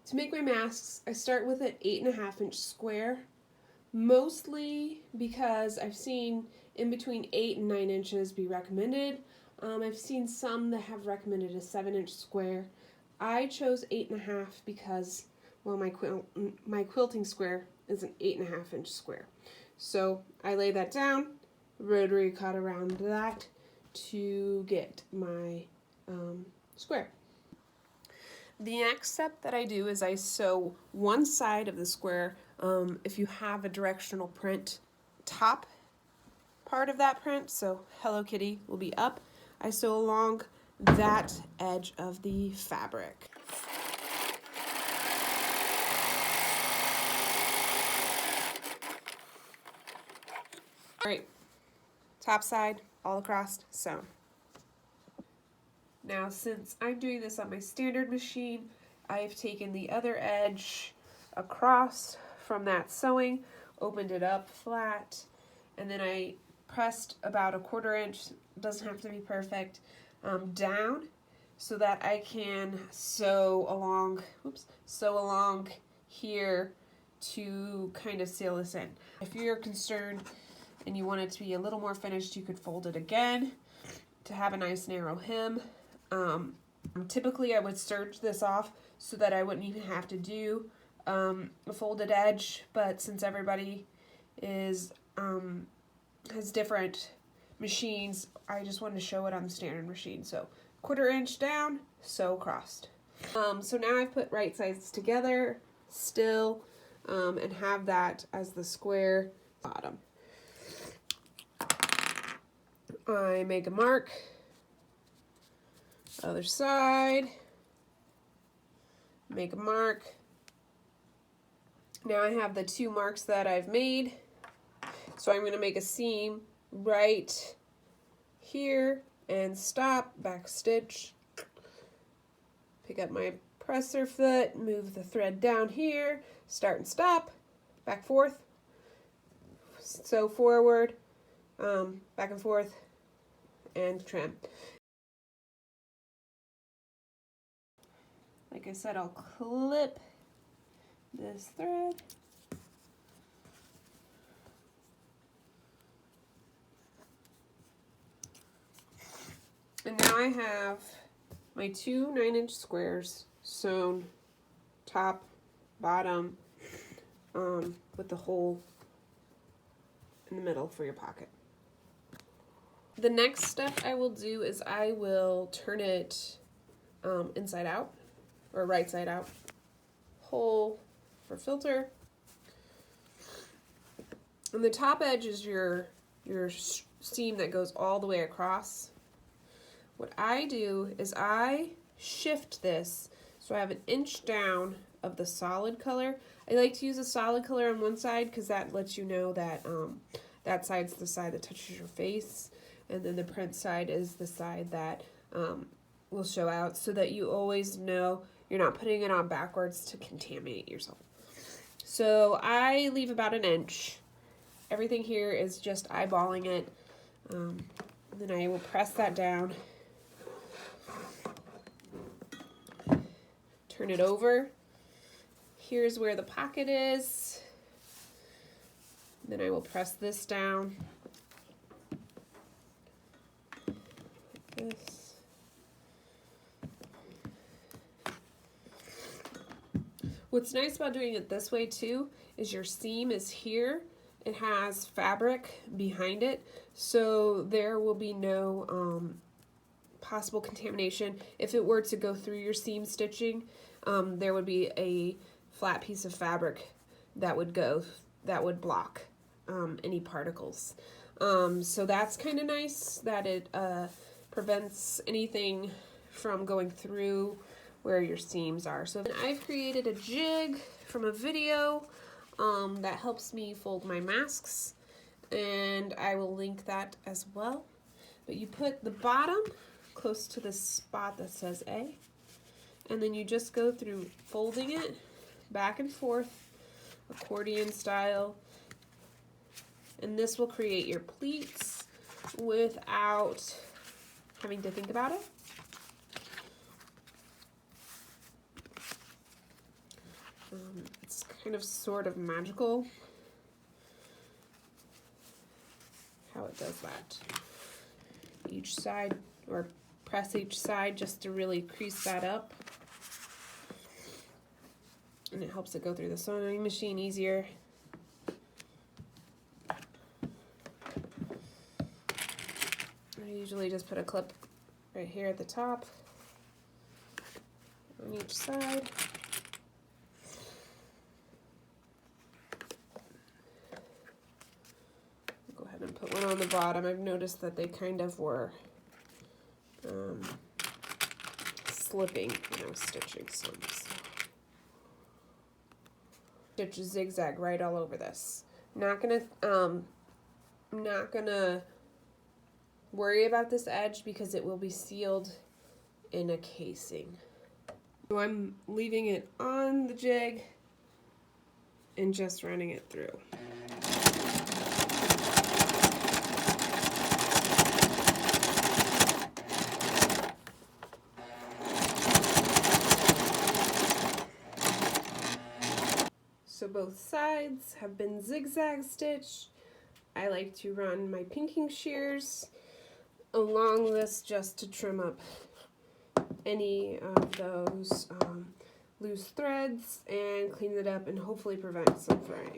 To make my masks, I start with an 8.5-inch square, mostly because I've seen in between 8 and 9 inches be recommended. I've seen some that have recommended a 7-inch square. I chose 8.5 because, well, my quilting square is an 8.5-inch square. So I lay that down, rotary cut around that to get my square. The next step that I do is I sew one side of the square. If you have a directional print, top part of that print, so Hello Kitty will be up, I sew along that edge of the fabric. All right, top side all across sewn. Now, since I'm doing this on my standard machine, I've taken the other edge across from that sewing, opened it up flat, and then I pressed about 1/4 inch, doesn't have to be perfect, down so that I can sew along here to kind of seal this in. If you're concerned and you want it to be a little more finished, you could fold it again to have a nice narrow hem. Typically I would serge this off so that I wouldn't even have to do a folded edge, but since everybody is has different machines, I just wanted to show it on the standard machine. So 1/4 inch down, sew crossed. So now I've put right sides together still and have that as the square bottom. I make a mark, other side, make a mark. Now I have the 2 marks that I've made, so I'm going to make a seam right here and stop, back stitch, pick up my presser foot, move the thread down here, start and stop, back forth, sew forward, back and forth, and trim. Like I said, I'll clip this thread. And now I have my 2 9-inch squares sewn top, bottom, with the hole in the middle for your pocket. The next step I will do is I will turn it inside out, or right side out, hole for filter. And the top edge is your seam that goes all the way across. What I do is I shift this so I have 1 inch down of the solid color. I like to use a solid color on one side because that lets you know that that side's the side that touches your face, and then the print side is the side that will show out, so that you always know you're not putting it on backwards to contaminate yourself. So I leave about 1 inch. Everything here is just eyeballing it. Then I will press that down, turn it over. Here's where the pocket is. Then I will press this down. Like this. What's nice about doing it this way too is your seam is here. It has fabric behind it, so there will be no possible contamination. If it were to go through your seam stitching, there would be a flat piece of fabric that would block any particles. So that's kind of nice that it prevents anything from going through where your seams are. So I've created a jig from a video that helps me fold my masks, and I will link that as well. But you put the bottom close to the spot that says A, and then you just go through folding it back and forth, accordion style, and this will create your pleats without having to think about it. It's kind of sort of magical how it does that. Each side, or press each side just to really crease that up. And it helps it go through the sewing machine easier. I usually just put a clip right here at the top on each side. Go ahead and put one on the bottom. I've noticed that they kind of were slipping when I was stitching some. So. Stitch a zigzag right all over this. Not gonna worry about this edge because it will be sealed in a casing. So I'm leaving it on the jig and just running it through. So both sides have been zigzag stitched. I like to run my pinking shears along this just to trim up any of those loose threads and clean it up and hopefully prevent some fraying.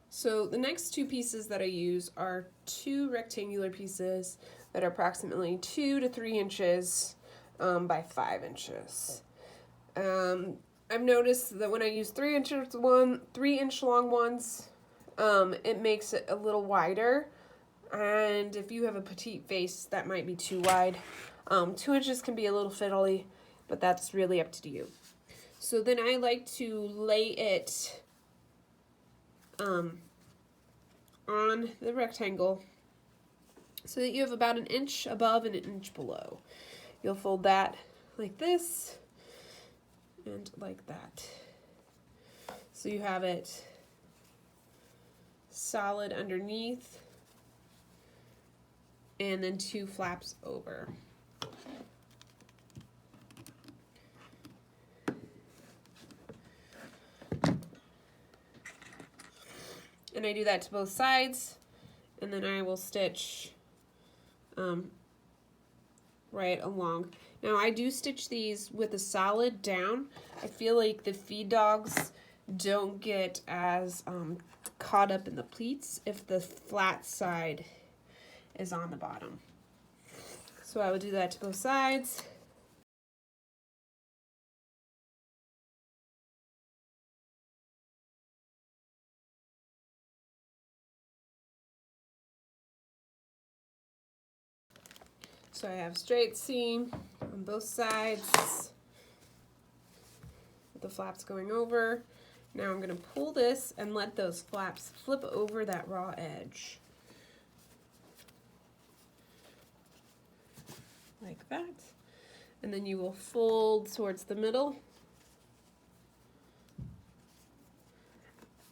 So the next two pieces that I use are two rectangular pieces that are approximately 2 to 3 inches by 5 inches. I've noticed that when I use 3 inch long ones, it makes it a little wider, and if you have a petite face, that might be too wide. 2 inches can be a little fiddly, but that's really up to you. So then I like to lay it on the rectangle so that you have about 1 inch above and 1 inch below. You'll fold that like this and like that. So you have it solid underneath and then 2 flaps over. And I do that to both sides, and then I will stitch right along. Now I do stitch these with a solid down. I feel like the feed dogs don't get as caught up in the pleats if the flat side is on the bottom. So I would do that to both sides. So I have straight seam on both sides with the flaps going over. Now I'm going to pull this and let those flaps flip over that raw edge. Like that. And then you will fold towards the middle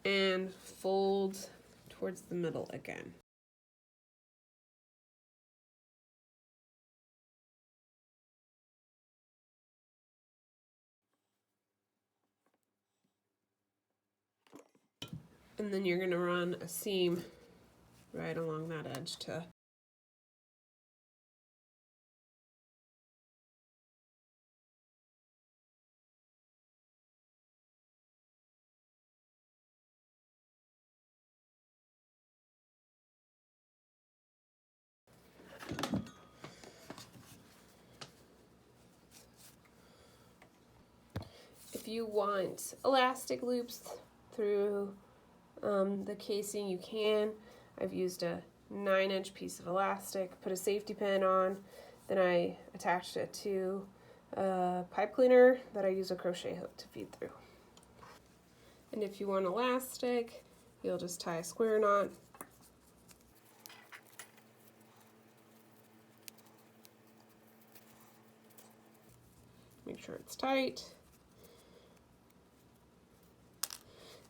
and fold towards the middle again. And then you're going to run a seam right along that edge to if you want elastic loops through the casing, you can. I've used a 9-inch piece of elastic, put a safety pin on, then I attached it to a pipe cleaner that I use a crochet hook to feed through. And if you want elastic, you'll just tie a square knot. Make sure it's tight.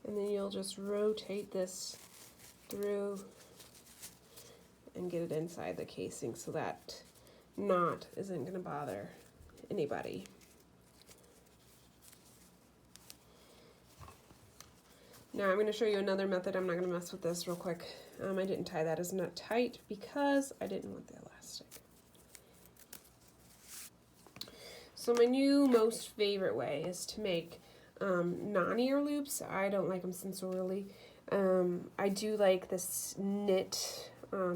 And then you'll just rotate this through and get it inside the casing so that knot isn't going to bother anybody. Now I'm going to show you another method. I'm not going to mess with this real quick. I didn't tie that as knot tight because I didn't want the elastic. So my new most favorite way is to make non-ear loops. I don't like them sensorially. I do like this knit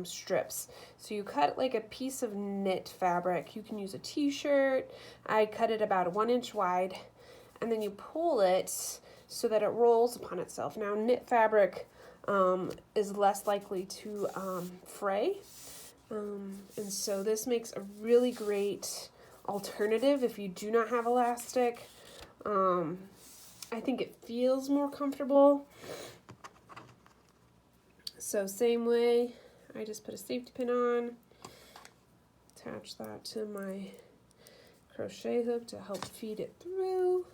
strips. So you cut like a piece of knit fabric. You can use a t-shirt. I cut it about 1 inch wide, and then you pull it so that it rolls upon itself. Now knit fabric is less likely to fray, and so this makes a really great alternative if you do not have elastic. I think it feels more comfortable. So same way, I just put a safety pin on, attach that to my crochet hook to help feed it through.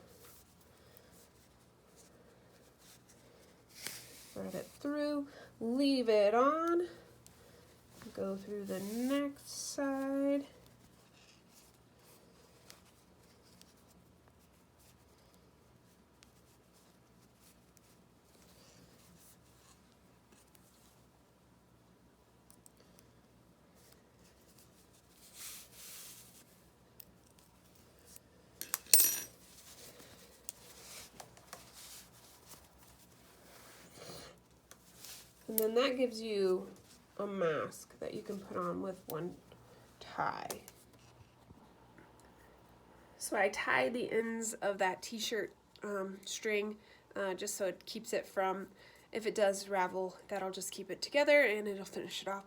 Thread it through, leave it on, go through the next side. And then that gives you a mask that you can put on with one tie. So I tie the ends of that t-shirt string just so it keeps it from, if it does ravel, that'll just keep it together and it'll finish it off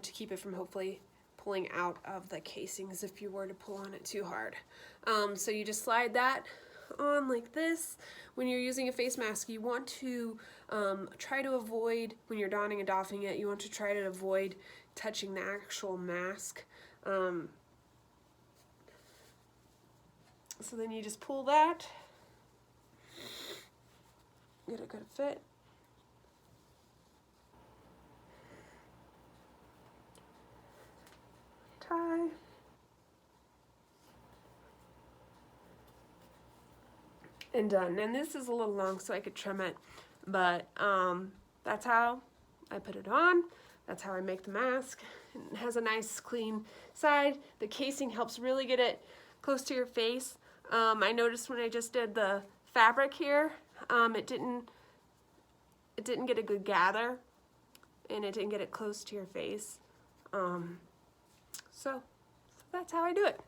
to keep it from hopefully pulling out of the casings if you were to pull on it too hard. So you just slide that on like this. When you're using a face mask, you want to try to avoid, when you're donning and doffing it, you want to try to avoid touching the actual mask. So then you just pull that, get a good fit. Tie. And done. And this is a little long so I could trim it, but that's how I put it on. That's how I make the mask. It has a nice clean side. The casing helps really get it close to your face. I noticed when I just did the fabric here, it didn't get a good gather, and it didn't get it close to your face. So that's how I do it.